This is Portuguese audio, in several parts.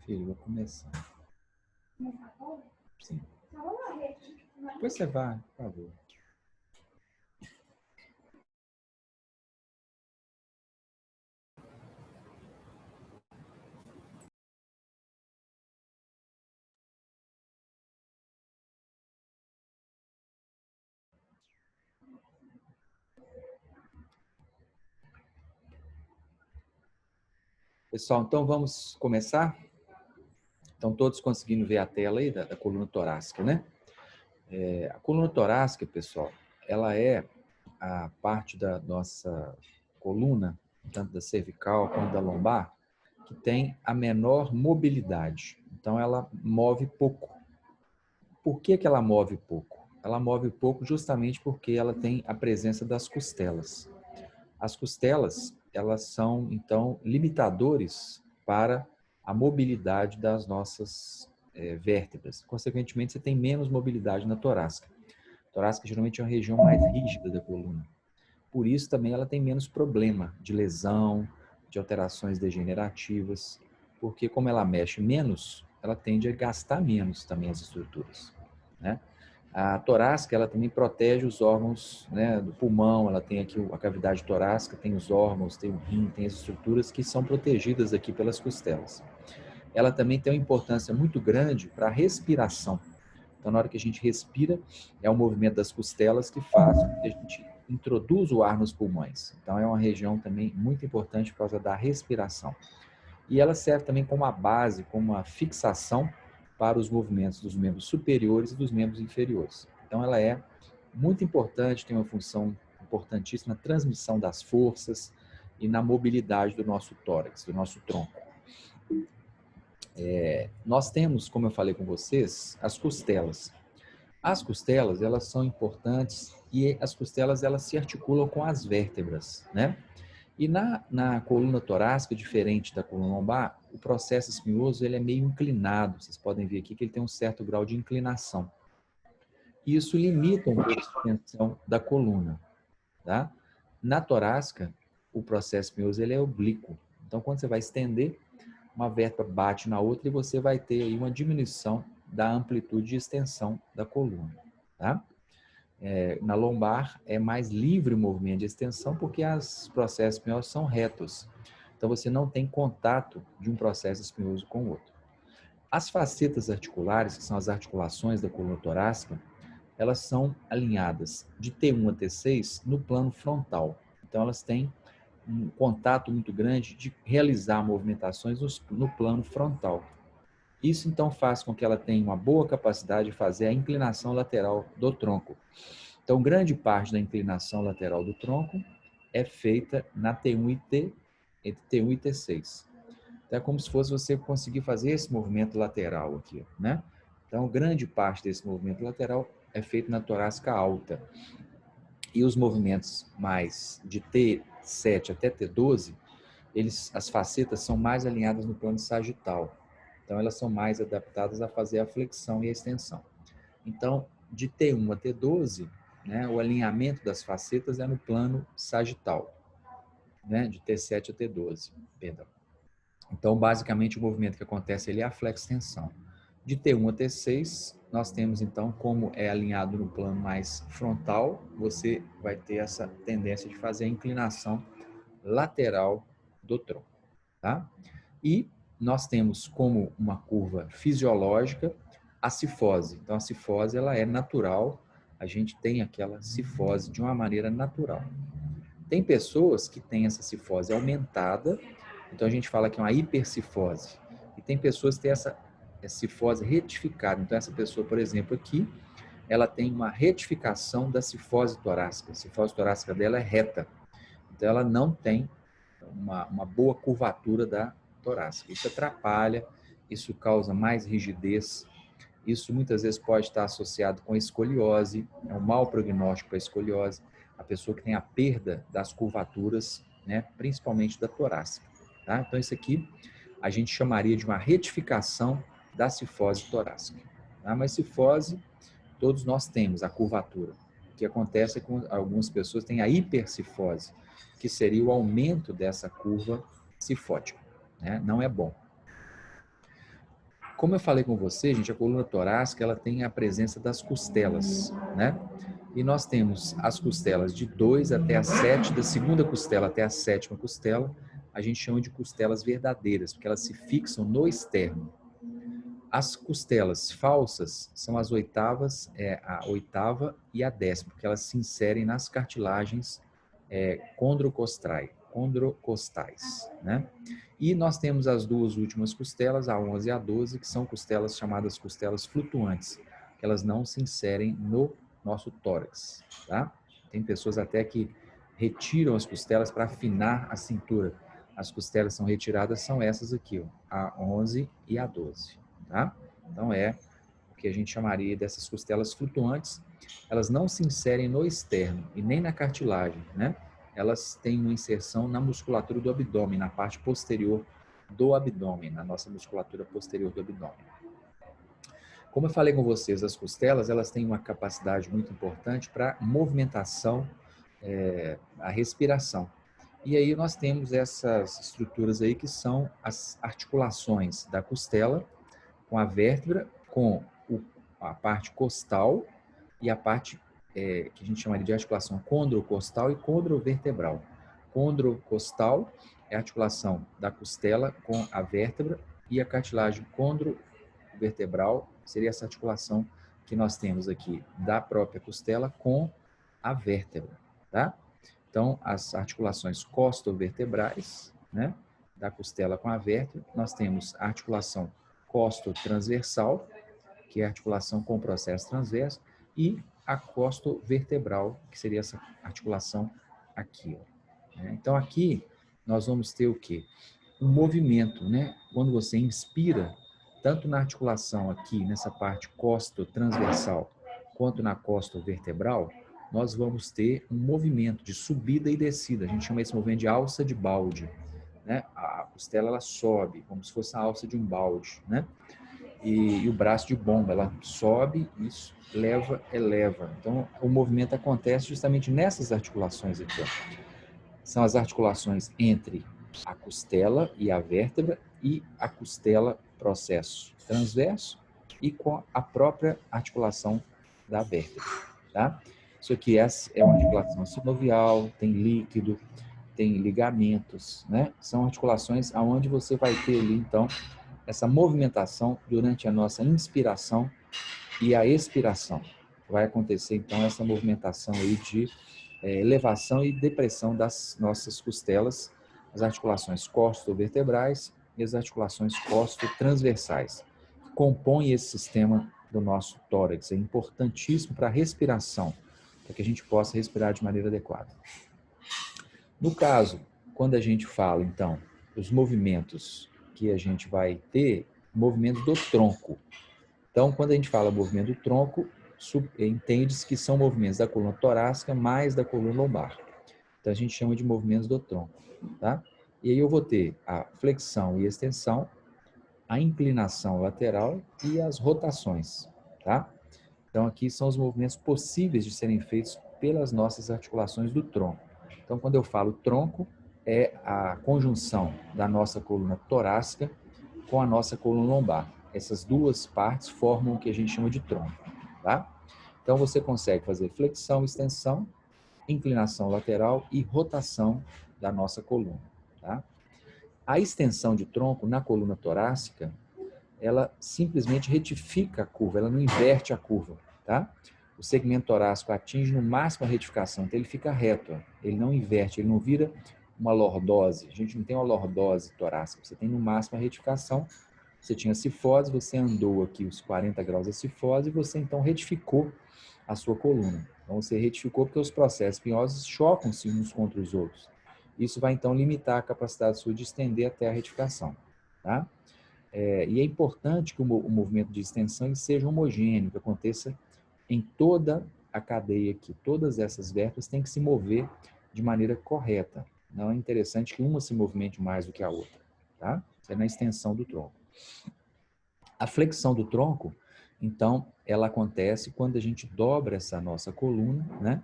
Filho, vou começar. Sim. Depois você vai, por favor. Pessoal, então vamos começar? Estão todos conseguindo ver a tela aí da coluna torácica, né? A coluna torácica, pessoal, ela é a parte da nossa coluna, tanto da cervical quanto da lombar, que tem a menor mobilidade. Então, ela move pouco. Por que que ela move pouco? Ela move pouco justamente porque ela tem a presença das costelas. As costelas, elas são, então, limitadores para a mobilidade das nossas vértebras. Consequentemente, você tem menos mobilidade na torácica. A torácica geralmente é uma região mais rígida da coluna. Por isso, também, ela tem menos problema de lesão, de alterações degenerativas, porque como ela mexe menos, ela tende a gastar menos também as estruturas, né? A torácica, ela também protege os órgãos, né, do pulmão, ela tem aqui a cavidade torácica, tem os órgãos, tem o rim, tem as estruturas que são protegidas aqui pelas costelas. Ela também tem uma importância muito grande para a respiração. Então, na hora que a gente respira, é o movimento das costelas que faz com que a gente introduza o ar nos pulmões. Então, é uma região também muito importante por causa da respiração. E ela serve também como uma base, como uma fixação para os movimentos dos membros superiores e dos membros inferiores. Então, ela é muito importante, tem uma função importantíssima na transmissão das forças e na mobilidade do nosso tórax, do nosso tronco. Nós temos, como eu falei com vocês, as costelas. As costelas, elas são importantes e as costelas, elas se articulam com as vértebras, né? E na coluna torácica, diferente da coluna lombar, o processo espinhoso ele é meio inclinado. Vocês podem ver aqui que ele tem um certo grau de inclinação. E isso limita um pouco a extensão da coluna, tá? Na torácica, o processo espinhoso ele é oblíquo. Então, quando você vai estender, uma vértebra bate na outra e você vai ter aí uma diminuição da amplitude de extensão da coluna, tá? Na lombar é mais livre o movimento de extensão porque os processos espinhosos são retos. Então você não tem contato de um processo espinhoso com o outro. As facetas articulares, que são as articulações da coluna torácica, elas são alinhadas de T1 a T6 no plano frontal. Então elas têm um contato muito grande de realizar movimentações no plano frontal. Isso então faz com que ela tenha uma boa capacidade de fazer a inclinação lateral do tronco. Então, grande parte da inclinação lateral do tronco é feita na T1 e T, entre T1 e T6. Então, é como se fosse você conseguir fazer esse movimento lateral aqui, né? Então, grande parte desse movimento lateral é feito na torácica alta. E os movimentos mais de T7 até T12, as facetas são mais alinhadas no plano sagital. Então, elas são mais adaptadas a fazer a flexão e a extensão. Então, de T1 a T12, né, o alinhamento das facetas é no plano sagital, né, de T7 a T12, perdão. Então, basicamente, o movimento que acontece ali é a flexão. De T1 a T6, nós temos, então, como é alinhado no plano mais frontal, você vai ter essa tendência de fazer a inclinação lateral do tronco, tá? E nós temos como uma curva fisiológica a cifose. Então, a cifose ela é natural, a gente tem aquela cifose de uma maneira natural. Tem pessoas que têm essa cifose aumentada, então a gente fala que é uma hipercifose. E tem pessoas que têm essa cifose retificada. Então, essa pessoa, por exemplo, aqui, ela tem uma retificação da cifose torácica. A cifose torácica dela é reta. Então, ela não tem uma boa curvatura da torácica. Isso atrapalha, isso causa mais rigidez. Isso muitas vezes pode estar associado com a escoliose, é um mau prognóstico para a escoliose, a pessoa que tem a perda das curvaturas, né, principalmente da torácica. Tá? Então, isso aqui a gente chamaria de uma retificação da cifose torácica. Tá? Mas cifose, todos nós temos a curvatura. O que acontece é que algumas pessoas têm a hipercifose, que seria o aumento dessa curva cifótica. Né? Não é bom. Como eu falei com você, gente, a coluna torácica ela tem a presença das costelas, né? E nós temos as costelas de 2 até a 7, da segunda costela até a sétima costela, a gente chama de costelas verdadeiras, porque elas se fixam no externo. As costelas falsas são as oitavas, a oitava e a décima, porque elas se inserem nas cartilagens condrocostais, né? E nós temos as duas últimas costelas, a 11 e a 12, que são costelas chamadas costelas flutuantes, que elas não se inserem no nosso tórax, tá? Tem pessoas até que retiram as costelas para afinar a cintura. As costelas são retiradas, são essas aqui, ó, a 11 e a 12, tá? Então é o que a gente chamaria dessas costelas flutuantes. Elas não se inserem no externo e nem na cartilagem, né? Elas têm uma inserção na musculatura do abdômen, na parte posterior do abdômen, na nossa musculatura posterior do abdômen. Como eu falei com vocês, as costelas elas têm uma capacidade muito importante para movimentação, a respiração. E aí nós temos essas estruturas aí que são as articulações da costela com a vértebra, com a parte costal e a parte que a gente chamaria de articulação condrocostal e condrovertebral. Condrocostal é a articulação da costela com a vértebra e a cartilagem condrovertebral seria essa articulação que nós temos aqui da própria costela com a vértebra, tá? Então, as articulações costovertebrais, né, da costela com a vértebra, nós temos a articulação costotransversal, que é a articulação com o processo transverso, e a costovertebral, que seria essa articulação aqui, ó. Então, aqui nós vamos ter o quê? Um movimento, né? Quando você inspira, tanto na articulação aqui, nessa parte costotransversal, quanto na costovertebral, nós vamos ter um movimento de subida e descida. A gente chama esse movimento de alça de balde, né? A costela ela sobe, como se fosse a alça de um balde, né? E o braço de bomba, ela sobe, isso, leva, eleva. Então, o movimento acontece justamente nessas articulações aqui, ó. São as articulações entre a costela e a vértebra e a costela processo transverso e com a própria articulação da vértebra, tá? Isso aqui é uma articulação sinovial, tem líquido, tem ligamentos, né? São articulações aonde você vai ter ali, então, essa movimentação durante a nossa inspiração e a expiração. Vai acontecer, então, essa movimentação aí de elevação e depressão das nossas costelas, as articulações costovertebrais e as articulações costotransversais, que compõem esse sistema do nosso tórax. É importantíssimo para a respiração, para que a gente possa respirar de maneira adequada. No caso, quando a gente fala, então, os movimentos que a gente vai ter, movimentos do tronco. Então, quando a gente fala movimento do tronco, entende-se que são movimentos da coluna torácica mais da coluna lombar. Então, a gente chama de movimentos do tronco, tá? E aí eu vou ter a flexão e extensão, a inclinação lateral e as rotações, tá? Então, aqui são os movimentos possíveis de serem feitos pelas nossas articulações do tronco. Então, quando eu falo tronco, é a conjunção da nossa coluna torácica com a nossa coluna lombar. Essas duas partes formam o que a gente chama de tronco, tá? Então, você consegue fazer flexão, extensão, inclinação lateral e rotação da nossa coluna, tá? A extensão de tronco na coluna torácica, ela simplesmente retifica a curva, ela não inverte a curva, tá? O segmento torácico atinge no máximo a retificação, então ele fica reto, ó. Ele não inverte, ele não vira uma lordose. A gente não tem uma lordose torácica, você tem no máximo a retificação. Você tinha cifose, você andou aqui os 40 graus da cifose e você então retificou a sua coluna. Então você retificou porque os processos espinhosos chocam-se uns contra os outros. Isso vai então limitar a capacidade sua de estender até a retificação, tá? E é importante que o movimento de extensão ele seja homogêneo, que aconteça em toda a cadeia aqui. Todas essas vértebras têm que se mover de maneira correta. Não é interessante que uma se movimente mais do que a outra, tá? Isso é na extensão do tronco. A flexão do tronco, então, ela acontece quando a gente dobra essa nossa coluna, né?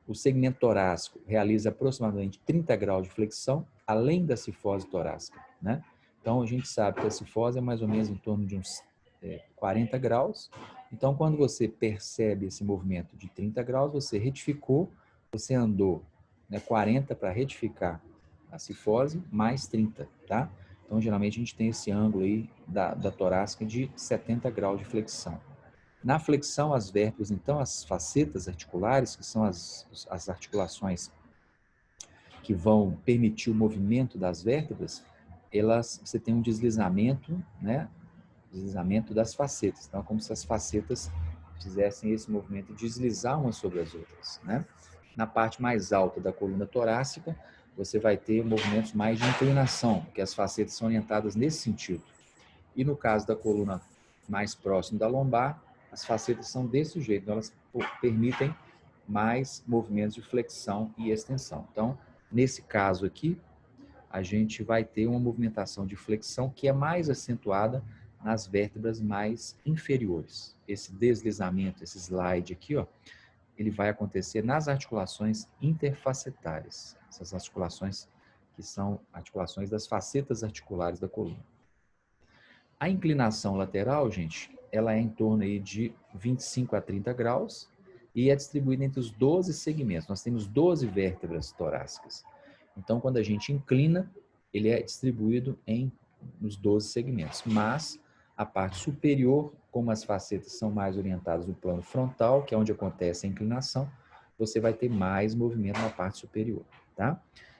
O segmento torácico realiza aproximadamente 30 graus de flexão, além da cifose torácica, né? Então, a gente sabe que a cifose é mais ou menos em torno de uns 40 graus. Então, quando você percebe esse movimento de 30 graus, você retificou, você andou, né, 40 para retificar a cifose, mais 30, tá? Então, geralmente, a gente tem esse ângulo aí da torácica de 70 graus de flexão. Na flexão, as vértebras, então, as facetas articulares, que são as articulações que vão permitir o movimento das vértebras, você tem um deslizamento, né? Deslizamento das facetas. Então, é como se as facetas fizessem esse movimento de deslizar umas sobre as outras, né? Na parte mais alta da coluna torácica, você vai ter movimentos mais de inclinação, porque as facetas são orientadas nesse sentido. E no caso da coluna mais próxima da lombar, as facetas são desse jeito, então elas permitem mais movimentos de flexão e extensão. Então, nesse caso aqui, a gente vai ter uma movimentação de flexão que é mais acentuada nas vértebras mais inferiores. Esse deslizamento, esse slide aqui, ó, ele vai acontecer nas articulações interfacetárias. Essas articulações que são articulações das facetas articulares da coluna. A inclinação lateral, gente, ela é em torno aí de 25 a 30 graus e é distribuída entre os 12 segmentos. Nós temos 12 vértebras torácicas. Então, quando a gente inclina, ele é distribuído nos 12 segmentos. Mas a parte superior, como as facetas são mais orientadas no plano frontal, que é onde acontece a inclinação, você vai ter mais movimento na parte superior, tá?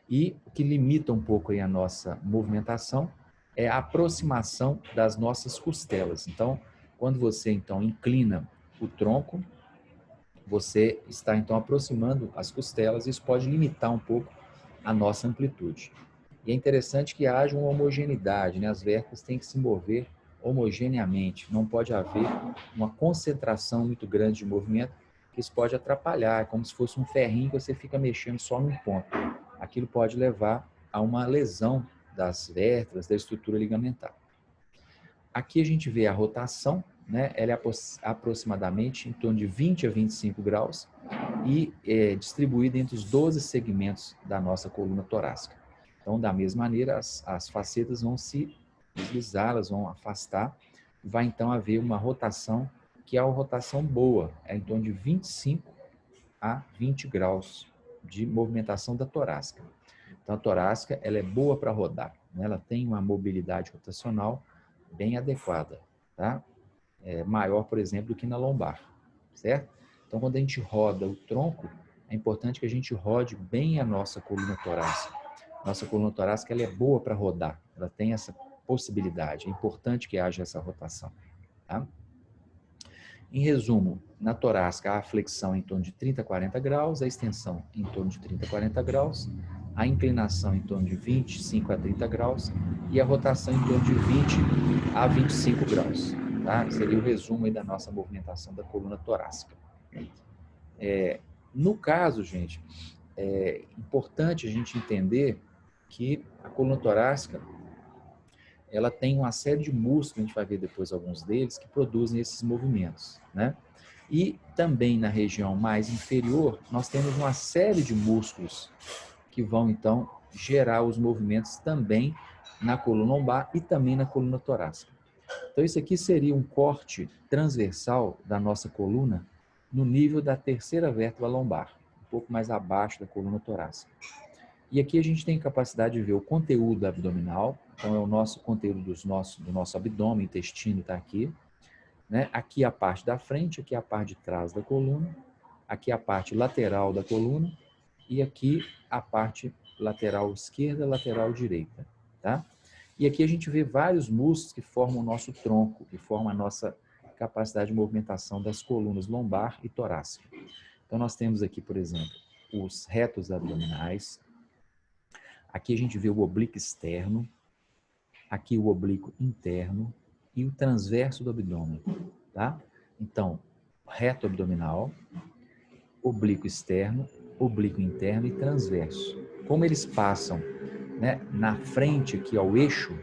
E o que limita um pouco aí a nossa movimentação é a aproximação das nossas costelas. Então, quando você então inclina o tronco, você está então aproximando as costelas e isso pode limitar um pouco a nossa amplitude. E é interessante que haja uma homogeneidade, né? As vértebras têm que se mover homogeneamente, não pode haver uma concentração muito grande de movimento, que isso pode atrapalhar, é como se fosse um ferrinho que você fica mexendo só num ponto. Aquilo pode levar a uma lesão das vértebras, da estrutura ligamentar. Aqui a gente vê a rotação, né? Ela é aproximadamente em torno de 20 a 25 graus e é distribuída entre os 12 segmentos da nossa coluna torácica. Então, da mesma maneira, as facetas vão se deslizar, elas vão afastar, vai então haver uma rotação que é uma rotação boa, é em torno de 25 a 20 graus de movimentação da torácica. Então, a torácica ela é boa para rodar, né? Ela tem uma mobilidade rotacional bem adequada, tá? Maior, por exemplo, do que na lombar, certo? Então, quando a gente roda o tronco, é importante que a gente rode bem a nossa coluna torácica. Nossa coluna torácica ela é boa para rodar, ela tem essa possibilidade, é importante que haja essa rotação, tá? Em resumo, na torácica, a flexão em torno de 30 a 40 graus, a extensão em torno de 30 a 40 graus, a inclinação em torno de 25 a 30 graus e a rotação em torno de 20 a 25 graus. Tá? Seria o resumo aí da nossa movimentação da coluna torácica. No caso, gente, é importante a gente entender que a coluna torácica ela tem uma série de músculos, a gente vai ver depois alguns deles, que produzem esses movimentos, né? E também na região mais inferior, nós temos uma série de músculos que vão, então, gerar os movimentos também na coluna lombar e também na coluna torácica. Então, isso aqui seria um corte transversal da nossa coluna no nível da terceira vértebra lombar, um pouco mais abaixo da coluna torácica. E aqui a gente tem capacidade de ver o conteúdo abdominal, então é o nosso conteúdo do nosso abdômen, intestino está aqui, né? Aqui a parte da frente, aqui a parte de trás da coluna, aqui a parte lateral da coluna e aqui a parte lateral esquerda, lateral direita, tá? E aqui a gente vê vários músculos que formam o nosso tronco, que formam a nossa capacidade de movimentação das colunas lombar e torácica. Então nós temos aqui, por exemplo, os retos abdominais. Aqui a gente vê o oblíquo externo, aqui o oblíquo interno e o transverso do abdômen, tá? Então, reto abdominal, oblíquo externo, oblíquo interno e transverso. Como eles passam, né, na frente aqui ao eixo,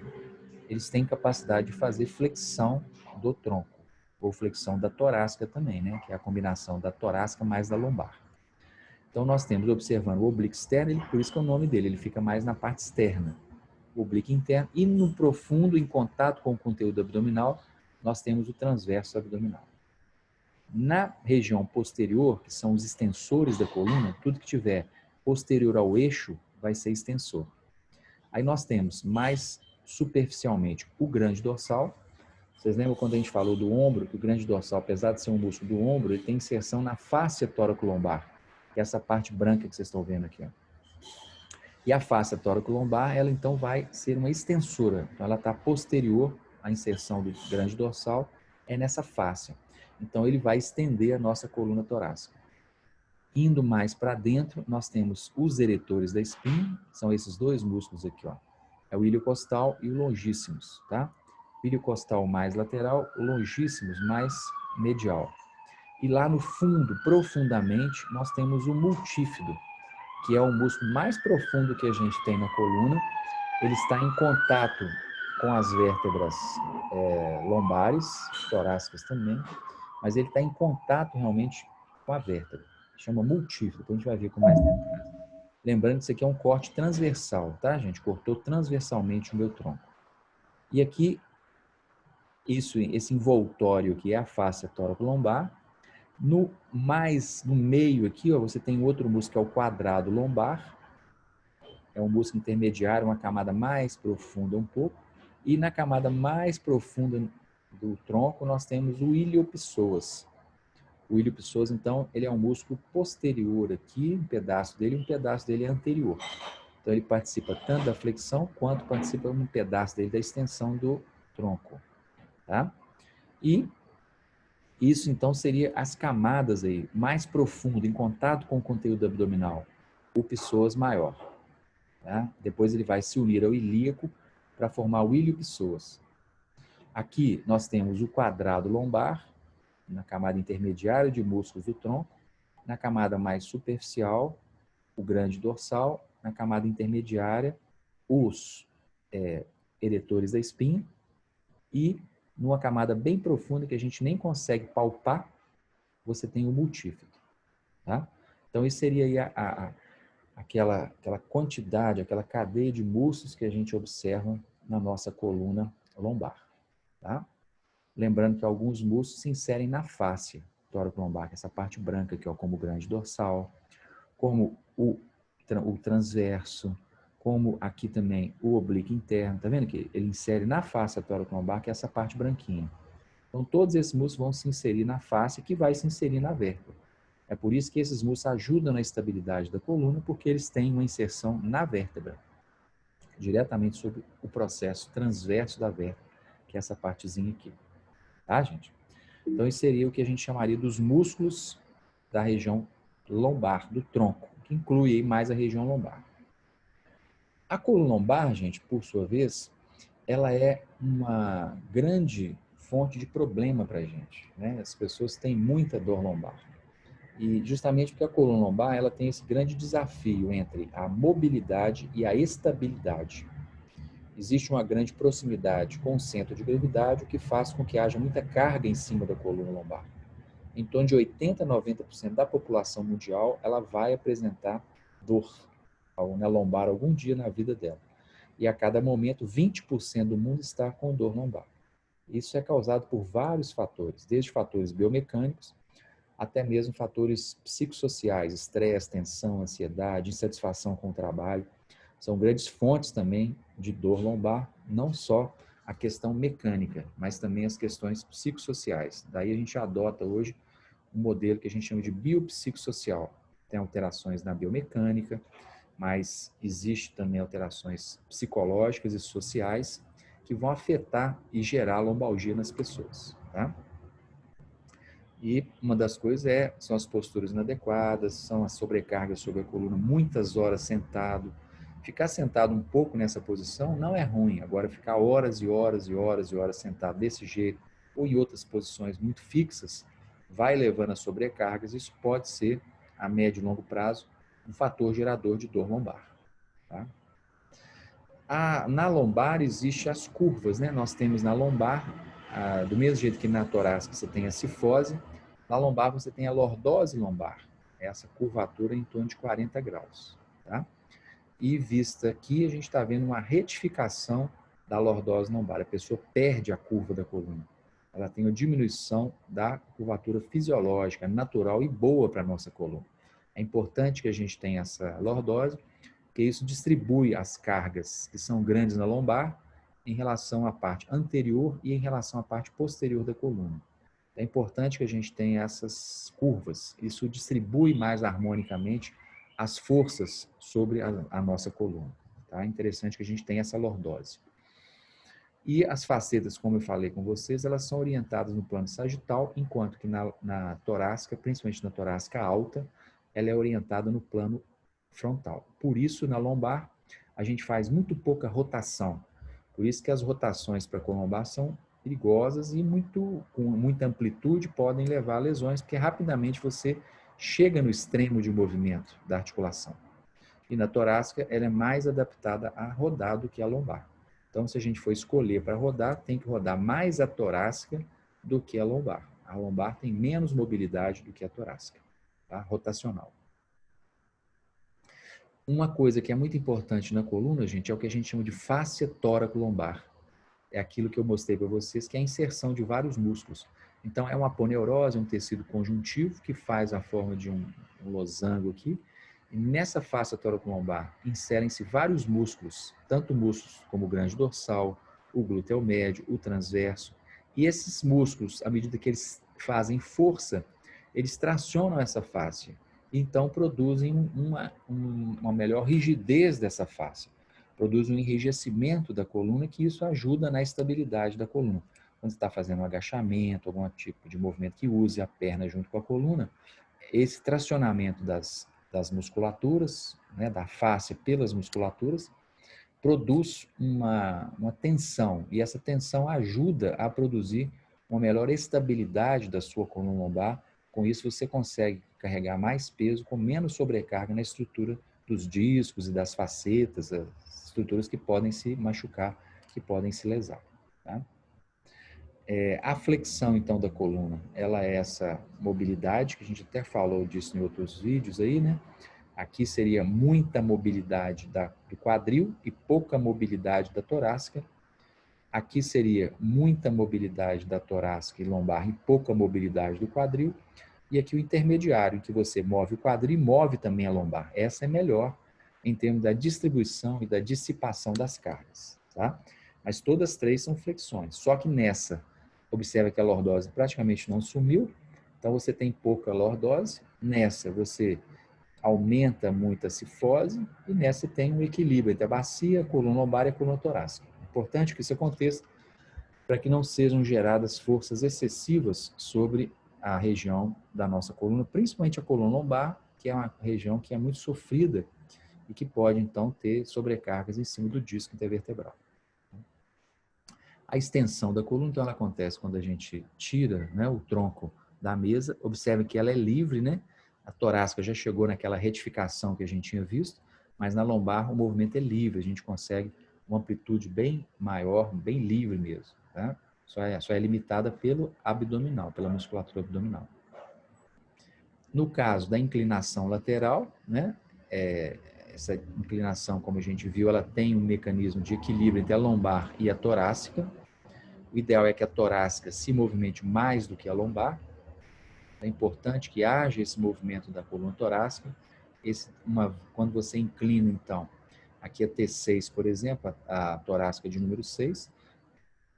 eles têm capacidade de fazer flexão do tronco, ou flexão da torácica também, né, que é a combinação da torácica mais da lombar. Então, nós temos, observando o oblíquo externo, por isso que é o nome dele, ele fica mais na parte externa. O oblíquo interno e no profundo, em contato com o conteúdo abdominal, nós temos o transverso abdominal. Na região posterior, que são os extensores da coluna, tudo que tiver posterior ao eixo vai ser extensor. Aí nós temos mais superficialmente o grande dorsal. Vocês lembram quando a gente falou do ombro, que o grande dorsal, apesar de ser um músculo do ombro, ele tem inserção na fáscia tóraco-lombar, que é essa parte branca que vocês estão vendo aqui. Ó. E a fáscia tóraco-lombar, ela então vai ser uma extensora. Então ela está posterior à inserção do grande dorsal, é nessa fáscia. Então ele vai estender a nossa coluna torácica. Indo mais para dentro, nós temos os eretores da espinha, são esses dois músculos aqui, ó. É o iliocostal e o longíssimos, tá? O iliocostal mais lateral, o longíssimos mais medial. E lá no fundo, profundamente, nós temos o multífido, que é o músculo mais profundo que a gente tem na coluna. Ele está em contato com as vértebras lombares, torácicas também, mas ele está em contato realmente com a vértebra. Chama multífido, depois a gente vai ver com mais detalhes. Lembrando que isso aqui é um corte transversal, tá, gente? Cortou transversalmente o meu tronco. E aqui, esse envoltório que é a fáscia tóraco-lombar. No meio aqui, ó, você tem outro músculo que é o quadrado lombar. É um músculo intermediário, uma camada mais profunda um pouco. E na camada mais profunda do tronco, nós temos o iliopsoas. O iliopsoas, então, ele é um músculo posterior aqui, um pedaço dele é anterior. Então, ele participa tanto da flexão, quanto participa um pedaço dele da extensão do tronco. Tá? E isso, então, seria as camadas aí, mais profundo, em contato com o conteúdo abdominal, o psoas maior. Tá? Depois ele vai se unir ao ilíaco para formar o iliopsoas. Aqui nós temos o quadrado lombar, na camada intermediária de músculos do tronco, na camada mais superficial, o grande dorsal, na camada intermediária, os eretores da espinha, e numa camada bem profunda que a gente nem consegue palpar, você tem o multífido. Tá? Então, isso seria aí aquela quantidade, aquela cadeia de músculos que a gente observa na nossa coluna lombar. Tá? Lembrando que alguns músculos se inserem na fáscia tóraco-lombar, essa parte branca aqui, ó, como o grande dorsal, como o transverso, como aqui também o oblíquo interno. Tá vendo que ele insere na fáscia tóraco-lombar, que é essa parte branquinha. Então, todos esses músculos vão se inserir na fáscia, que vai se inserir na vértebra. É por isso que esses músculos ajudam na estabilidade da coluna, porque eles têm uma inserção na vértebra, diretamente sobre o processo transverso da vértebra, que é essa partezinha aqui. Tá, gente? Então, isso seria o que a gente chamaria dos músculos da região lombar, do tronco, que inclui aí mais a região lombar. A coluna lombar, gente, por sua vez, ela é uma grande fonte de problema para a gente, né? As pessoas têm muita dor lombar. E justamente porque a coluna lombar ela tem esse grande desafio entre a mobilidade e a estabilidade. Existe uma grande proximidade com o centro de gravidade, o que faz com que haja muita carga em cima da coluna lombar. Em torno de 80% a 90% da população mundial ela vai apresentar dor na lombar algum dia na vida dela. E a cada momento, 20% do mundo está com dor lombar. Isso é causado por vários fatores, desde fatores biomecânicos, até mesmo fatores psicossociais, estresse, tensão, ansiedade, insatisfação com o trabalho. São grandes fontes também de dor lombar, não só a questão mecânica, mas também as questões psicossociais. Daí a gente adota hoje um modelo que a gente chama de biopsicossocial. Tem alterações na biomecânica, mas existe também alterações psicológicas e sociais que vão afetar e gerar lombalgia nas pessoas, tá? E uma das coisas são as posturas inadequadas, são as sobrecargas sobre a coluna, muitas horas sentado. Ficar sentado um pouco nessa posição não é ruim. Agora, ficar horas e horas e horas e horas sentado desse jeito ou em outras posições muito fixas, vai levando a sobrecargas. Isso pode ser, a médio e longo prazo, um fator gerador de dor lombar. Tá? Na lombar existem as curvas, né? Nós temos na lombar, do mesmo jeito que na torácica você tem a cifose, na lombar você tem a lordose lombar, essa curvatura em torno de 40 graus. Tá? E vista aqui, a gente está vendo uma retificação da lordose lombar. A pessoa perde a curva da coluna. ela tem uma diminuição da curvatura fisiológica, natural e boa para a nossa coluna. É importante que a gente tenha essa lordose, porque isso distribui as cargas que são grandes na lombar em relação à parte anterior e em relação à parte posterior da coluna. É importante que a gente tenha essas curvas. Isso distribui mais harmonicamente as forças sobre a nossa coluna. Tá? É interessante que a gente tenha essa lordose. E as facetas, como eu falei com vocês, elas são orientadas no plano sagital, enquanto que na torácica, principalmente na torácica alta, ela é orientada no plano frontal. Por isso, na lombar, a gente faz muito pouca rotação. Por isso que as rotações para a colombar são perigosas e com muita amplitude podem levar a lesões, porque rapidamente você chega no extremo de movimento da articulação. E na torácica, ela é mais adaptada a rodar do que a lombar. Então, se a gente for escolher para rodar, tem que rodar mais a torácica do que a lombar. A lombar tem menos mobilidade do que a torácica, tá? Rotacional. Uma coisa que é muito importante na coluna, gente, é o que a gente chama de fáscia tóraco-lombar. É aquilo que eu mostrei para vocês, que é a inserção de vários músculos. Então, é uma aponeurose, um tecido conjuntivo que faz a forma de um losango aqui. E nessa fáscia tóraco-lombar inserem-se vários músculos, tanto músculos como o grande dorsal, o glúteo médio, o transverso. E esses músculos, à medida que eles fazem força, eles tracionam essa fáscia. Então, produzem uma melhor rigidez dessa fáscia. Produz um enrijecimento da coluna, que isso ajuda na estabilidade da coluna. Quando você está fazendo um agachamento, algum tipo de movimento que use a perna junto com a coluna, esse tracionamento das musculaturas, né, da face pelas musculaturas, produz uma tensão, e essa tensão ajuda a produzir uma melhor estabilidade da sua coluna lombar. Com isso, você consegue carregar mais peso com menos sobrecarga na estrutura dos discos e das facetas, as estruturas que podem se machucar, que podem se lesar. Tá? A flexão, então, da coluna, ela é essa mobilidade, que a gente até falou disso em outros vídeos aí, né? Aqui seria muita mobilidade do quadril e pouca mobilidade da torácica. Aqui seria muita mobilidade da torácica e lombar e pouca mobilidade do quadril. E aqui o intermediário, em que você move o quadril e move também a lombar. Essa é melhor em termos da distribuição e da dissipação das cargas. Tá? Mas todas as três são flexões. Só que nessa, observa que a lordose praticamente não sumiu. Então você tem pouca lordose. Nessa você aumenta muito a cifose e nessa tem um equilíbrio entre a bacia, a coluna lombar e a coluna torácica. É importante que isso aconteça para que não sejam geradas forças excessivas sobre a região da nossa coluna, principalmente a coluna lombar, que é uma região que é muito sofrida e que pode, então, ter sobrecargas em cima do disco intervertebral. A extensão da coluna, então, ela acontece quando a gente tira, né, o tronco da mesa. Observe que ela é livre, né? A torácica já chegou naquela retificação que a gente tinha visto, mas na lombar o movimento é livre, a gente consegue uma amplitude bem maior, bem livre mesmo. Tá? Só é limitada pelo abdominal, pela musculatura abdominal. No caso da inclinação lateral, né, essa inclinação, como a gente viu, ela tem um mecanismo de equilíbrio entre a lombar e a torácica. O ideal é que a torácica se movimente mais do que a lombar. É importante que haja esse movimento da coluna torácica. Quando você inclina, então, aqui a T6, por exemplo, a torácica de número 6,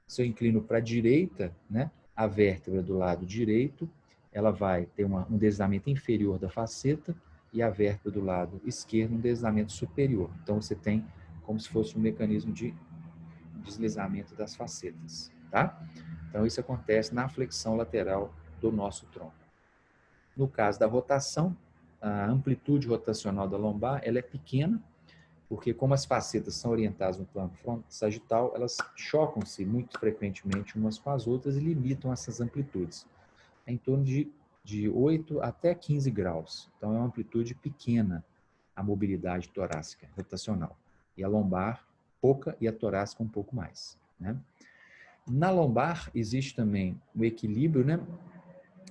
se eu inclino para a direita, né, a vértebra do lado direito, ela vai ter um deslizamento inferior da faceta e a vértebra do lado esquerdo um deslizamento superior. Então, você tem como se fosse um mecanismo de deslizamento das facetas, tá? Então, isso acontece na flexão lateral do nosso tronco. No caso da rotação, a amplitude rotacional da lombar ela é pequena, porque como as facetas são orientadas no plano sagital, elas chocam-se muito frequentemente umas com as outras e limitam essas amplitudes. É em torno de 8 até 15 graus. Então, é uma amplitude pequena a mobilidade torácica rotacional. E a lombar, pouca, e a torácica um pouco mais. Né? Na lombar, existe também o equilíbrio, né?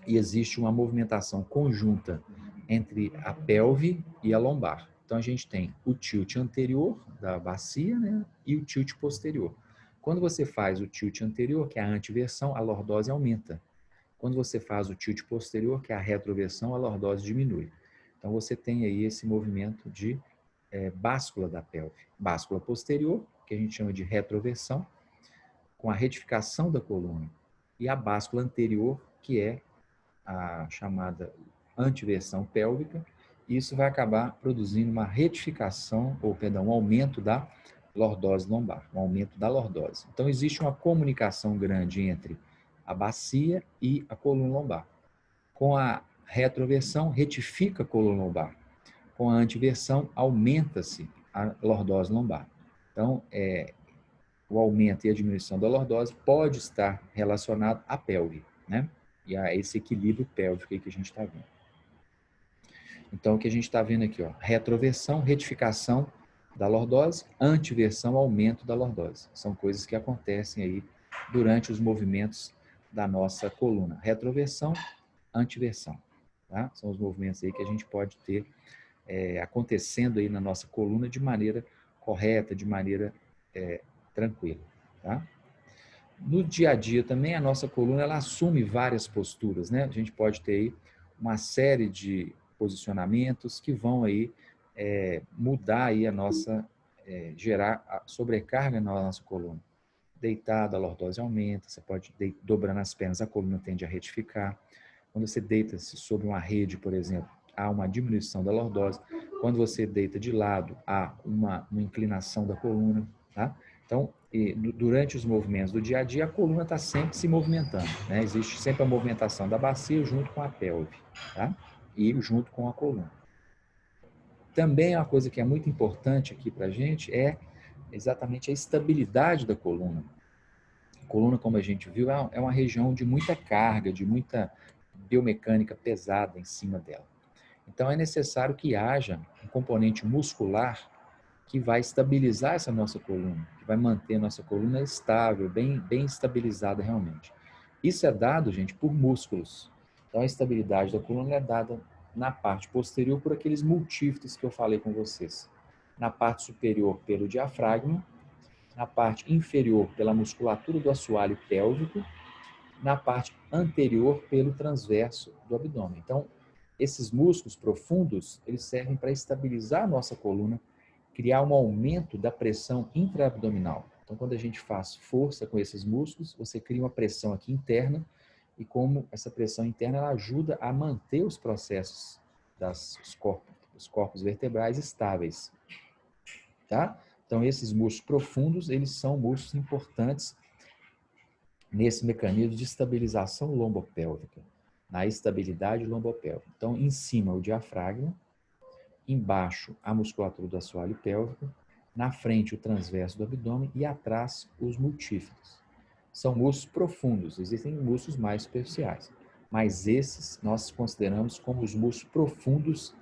E existe uma movimentação conjunta entre a pelve e a lombar. Então, a gente tem o tilt anterior da bacia, né, e o tilt posterior. Quando você faz o tilt anterior, que é a antiversão, a lordose aumenta. Quando você faz o tilt posterior, que é a retroversão, a lordose diminui. Então, você tem aí esse movimento de báscula da pelve. Báscula posterior, que a gente chama de retroversão, com a retificação da coluna. E a báscula anterior, que é a chamada antiversão pélvica. E isso vai acabar produzindo uma retificação, ou perdão, um aumento da lordose lombar, um aumento da lordose. Então, existe uma comunicação grande entre a bacia e a coluna lombar. Com a retroversão, retifica a coluna lombar. Com a antiversão, aumenta-se a lordose lombar. Então, o aumento e a diminuição da lordose pode estar relacionado à pelve, né? E a esse equilíbrio pélvico aí que a gente está vendo. Então, o que a gente está vendo aqui, ó, retroversão, retificação da lordose, antiversão, aumento da lordose. São coisas que acontecem aí durante os movimentos da nossa coluna. Retroversão, antiversão. Tá? São os movimentos aí que a gente pode ter acontecendo aí na nossa coluna de maneira correta, de maneira tranquila. Tá? No dia a dia também, a nossa coluna ela assume várias posturas, né? A gente pode ter aí uma série de posicionamentos que vão aí mudar aí a nossa, gerar a sobrecarga na nossa coluna. Deitado, a lordose aumenta, você pode dobrando as pernas, a coluna tende a retificar. Quando você deita-se sobre uma rede, por exemplo, há uma diminuição da lordose. Quando você deita de lado, há uma inclinação da coluna, tá? Então, durante os movimentos do dia a dia, a coluna está sempre se movimentando, né? Existe sempre a movimentação da bacia junto com a pelve, tá? E junto com a coluna. Também uma coisa que é muito importante aqui para a gente é exatamente a estabilidade da coluna. A coluna, como a gente viu, é uma região de muita carga, de muita biomecânica pesada em cima dela. Então, é necessário que haja um componente muscular que vai estabilizar essa nossa coluna, que vai manter a nossa coluna estável, bem estabilizada realmente. Isso é dado, gente, por músculos. Então, a estabilidade da coluna é dada na parte posterior por aqueles multífidos que eu falei com vocês. Na parte superior, pelo diafragma, na parte inferior, pela musculatura do assoalho pélvico, na parte anterior, pelo transverso do abdômen. Então, esses músculos profundos, eles servem para estabilizar a nossa coluna, criar um aumento da pressão intraabdominal. Então, quando a gente faz força com esses músculos, você cria uma pressão aqui interna, e como essa pressão interna ela ajuda a manter os processos dos corpos vertebrais estáveis. Tá? Então, esses músculos profundos, eles são músculos importantes nesse mecanismo de estabilização lombopélvica, na estabilidade lombopélvica. Então, em cima o diafragma, embaixo a musculatura do assoalho pélvico, na frente o transverso do abdômen e atrás os multífidos. São músculos profundos, existem músculos mais superficiais, mas esses nós consideramos como os músculos profundos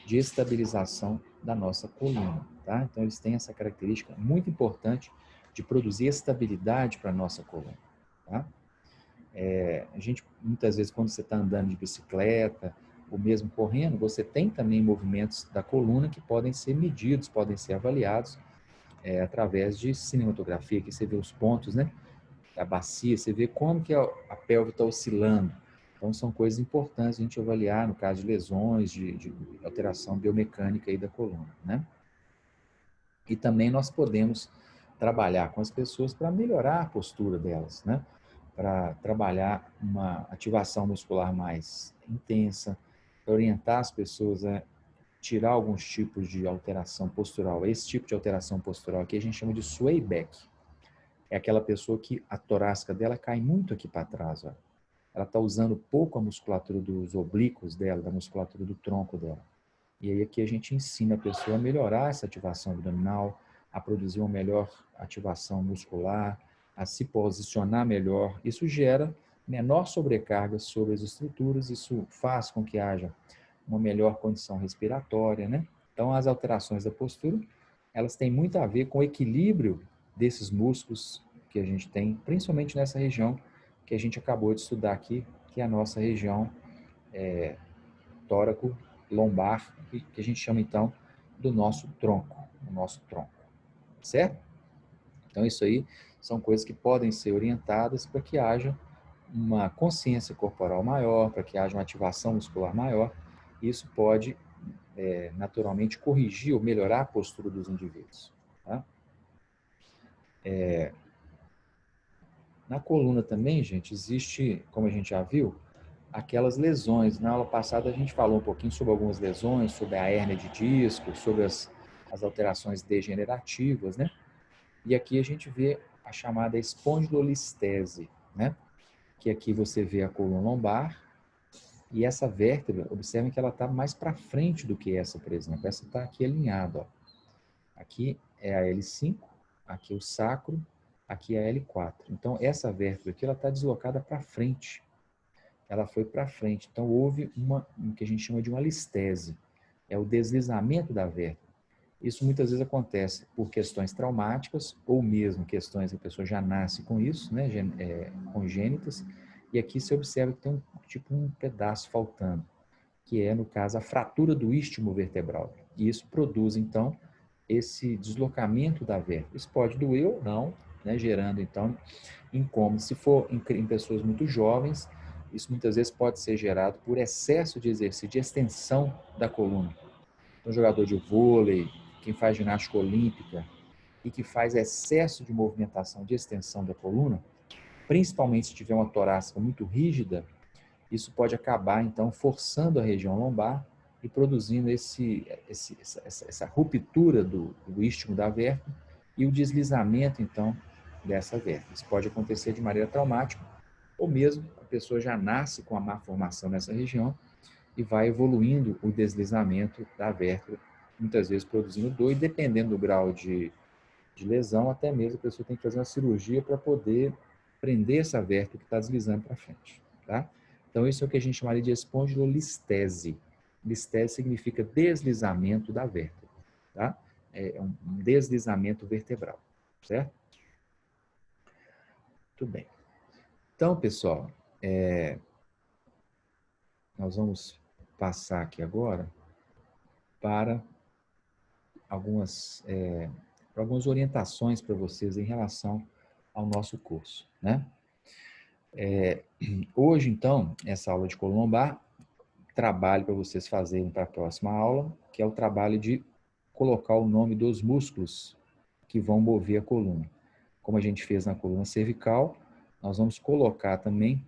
de estabilização da nossa coluna, tá? Então eles têm essa característica muito importante de produzir estabilidade para a nossa coluna, tá? A gente, muitas vezes, quando você está andando de bicicleta, ou mesmo correndo, você tem também movimentos da coluna que podem ser medidos, podem ser avaliados através de cinematografia, que você vê os pontos, né? A bacia, você vê como que a pelve está oscilando. Então, são coisas importantes a gente avaliar no caso de lesões, de alteração biomecânica aí da coluna, né? E também nós podemos trabalhar com as pessoas para melhorar a postura delas, né? Para trabalhar uma ativação muscular mais intensa, orientar as pessoas a tirar alguns tipos de alteração postural. Esse tipo de alteração postural aqui a gente chama de sway back. É aquela pessoa que a torácica dela cai muito aqui para trás, ó. Ela está usando pouco a musculatura dos oblíquos dela, da musculatura do tronco dela. E aí aqui a gente ensina a pessoa a melhorar essa ativação abdominal, a produzir uma melhor ativação muscular, a se posicionar melhor. Isso gera menor sobrecarga sobre as estruturas, isso faz com que haja uma melhor condição respiratória, né? Então, as alterações da postura, elas têm muito a ver com o equilíbrio desses músculos que a gente tem, principalmente nessa região que a gente acabou de estudar aqui, que é a nossa região tóraco lombar, que a gente chama então do nosso tronco, certo? Então, isso aí são coisas que podem ser orientadas para que haja uma consciência corporal maior, para que haja uma ativação muscular maior. Isso pode, naturalmente, corrigir ou melhorar a postura dos indivíduos. Tá? Na coluna também, gente, existe, como a gente já viu, aquelas lesões. Na aula passada a gente falou um pouquinho sobre algumas lesões, sobre a hérnia de disco, sobre as alterações degenerativas, né? E aqui a gente vê a chamada espondilolistese, né? Que aqui você vê a coluna lombar e essa vértebra, observem que ela está mais para frente do que essa, por exemplo. Essa está aqui alinhada, ó. Aqui é a L5, aqui o sacro, aqui é a L4. Então, essa vértebra aqui, ela está deslocada para frente. Ela foi para frente. Então, houve o que a gente chama de uma listese. É o deslizamento da vértebra. Isso muitas vezes acontece por questões traumáticas ou mesmo questões que a pessoa já nasce com isso, né, congênitas. E aqui se observa que tem um pedaço faltando, que é, no caso, a fratura do istmo vertebral. E isso produz, então, esse deslocamento da vértebra. Isso pode doer ou não, né, gerando, então, incômodo. Se for em pessoas muito jovens, isso muitas vezes pode ser gerado por excesso de exercício, de extensão da coluna. Então, jogador de vôlei, quem faz ginástica olímpica e que faz excesso de movimentação, de extensão da coluna, principalmente se tiver uma torácica muito rígida, isso pode acabar, então, forçando a região lombar e produzindo essa ruptura do istmo da vértebra e o deslizamento, então, dessa vértebra. Isso pode acontecer de maneira traumática ou mesmo a pessoa já nasce com a má formação nessa região e vai evoluindo o deslizamento da vértebra, muitas vezes produzindo dor, e dependendo do grau de lesão, até mesmo a pessoa tem que fazer uma cirurgia para poder prender essa vértebra que está deslizando para frente. Tá? Então, isso é o que a gente chamaria de espondilolistese. Listese significa deslizamento da vértebra. Tá? É um deslizamento vertebral. Certo? Muito bem. Então, pessoal, nós vamos passar aqui agora para algumas orientações para vocês em relação ao nosso curso, né? Hoje, então, essa aula de coluna lombar, trabalho para vocês fazerem para a próxima aula, que é o trabalho de colocar o nome dos músculos que vão mover a coluna. Como a gente fez na coluna cervical, nós vamos colocar também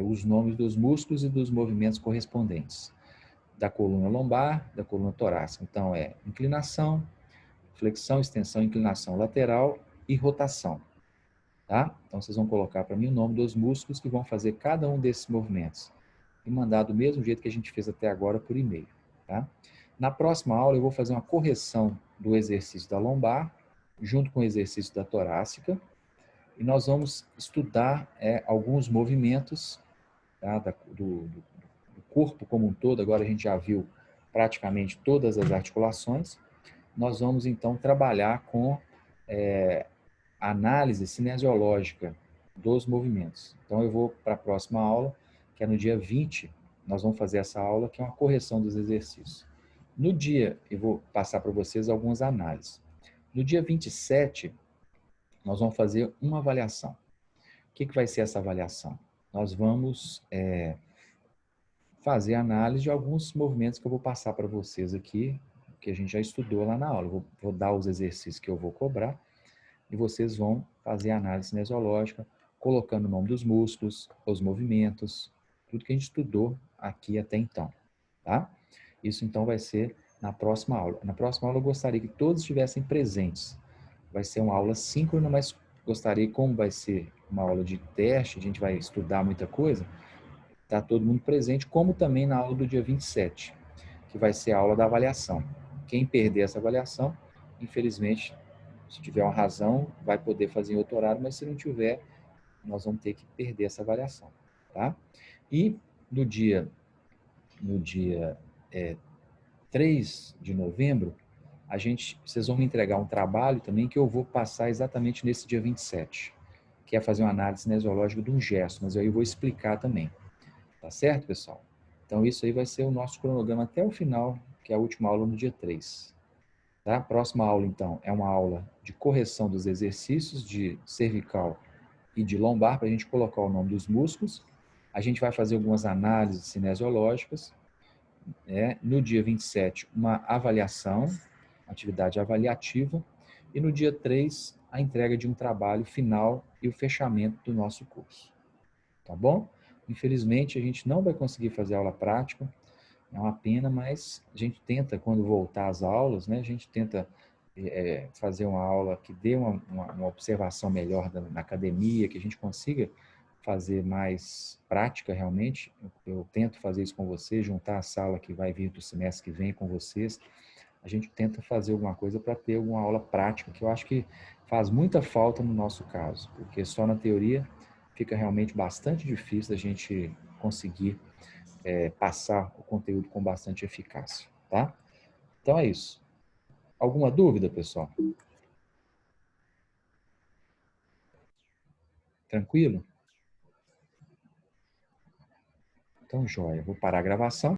os nomes dos músculos e dos movimentos correspondentes da coluna lombar, da coluna torácica. Então, inclinação, flexão, extensão, inclinação lateral e rotação. Tá? Então, vocês vão colocar para mim o nome dos músculos que vão fazer cada um desses movimentos e mandar do mesmo jeito que a gente fez até agora por e-mail. Tá? Na próxima aula, eu vou fazer uma correção do exercício da lombar, junto com o exercício da torácica, e nós vamos estudar alguns movimentos, tá, do corpo como um todo. Agora a gente já viu praticamente todas as articulações. Nós vamos, então, trabalhar com a análise cinesiológica dos movimentos. Então, eu vou para a próxima aula, que é no dia 20, nós vamos fazer essa aula, que é uma correção dos exercícios. No dia, eu vou passar para vocês algumas análises. No dia 27, nós vamos fazer uma avaliação. O que vai ser essa avaliação? Nós vamos fazer análise de alguns movimentos que eu vou passar para vocês aqui, que a gente já estudou lá na aula. Eu vou dar os exercícios que eu vou cobrar e vocês vão fazer a análise cinesiológica, colocando o nome dos músculos, os movimentos, tudo que a gente estudou aqui até então, tá? Isso então vai ser na próxima aula. Na próxima aula eu gostaria que todos estivessem presentes. Vai ser uma aula síncrona, mas gostaria, como vai ser uma aula de teste, a gente vai estudar muita coisa, tá todo mundo presente, como também na aula do dia 27, que vai ser a aula da avaliação. Quem perder essa avaliação, infelizmente, se tiver uma razão, vai poder fazer em outro horário, mas se não tiver, nós vamos ter que perder essa avaliação, tá? E no dia 3 de novembro, vocês vão me entregar um trabalho também que eu vou passar exatamente nesse dia 27, que é fazer uma análise cinesiológica de um gesto, mas aí eu vou explicar também. Tá certo, pessoal? Então, isso aí vai ser o nosso cronograma até o final, que é a última aula no dia 3. Tá? A próxima aula, então, é uma aula de correção dos exercícios de cervical e de lombar, para a gente colocar o nome dos músculos. A gente vai fazer algumas análises cinesiológicas. No dia 27, uma avaliação, atividade avaliativa. E no dia 3, a entrega de um trabalho final e o fechamento do nosso curso. Tá bom? Infelizmente, a gente não vai conseguir fazer aula prática. É uma pena, mas a gente tenta, quando voltar às aulas, né, a gente tenta fazer uma aula que dê uma observação melhor na academia, que a gente consiga fazer mais prática realmente. Eu tento fazer isso com vocês, juntar a sala que vai vir do semestre que vem com vocês. A gente tenta fazer alguma coisa para ter alguma aula prática, que eu acho que faz muita falta no nosso caso, porque só na teoria fica realmente bastante difícil a gente conseguir passar o conteúdo com bastante eficácia, tá? Então é isso. Alguma dúvida, pessoal? Tranquilo? Então, joia. Vou parar a gravação.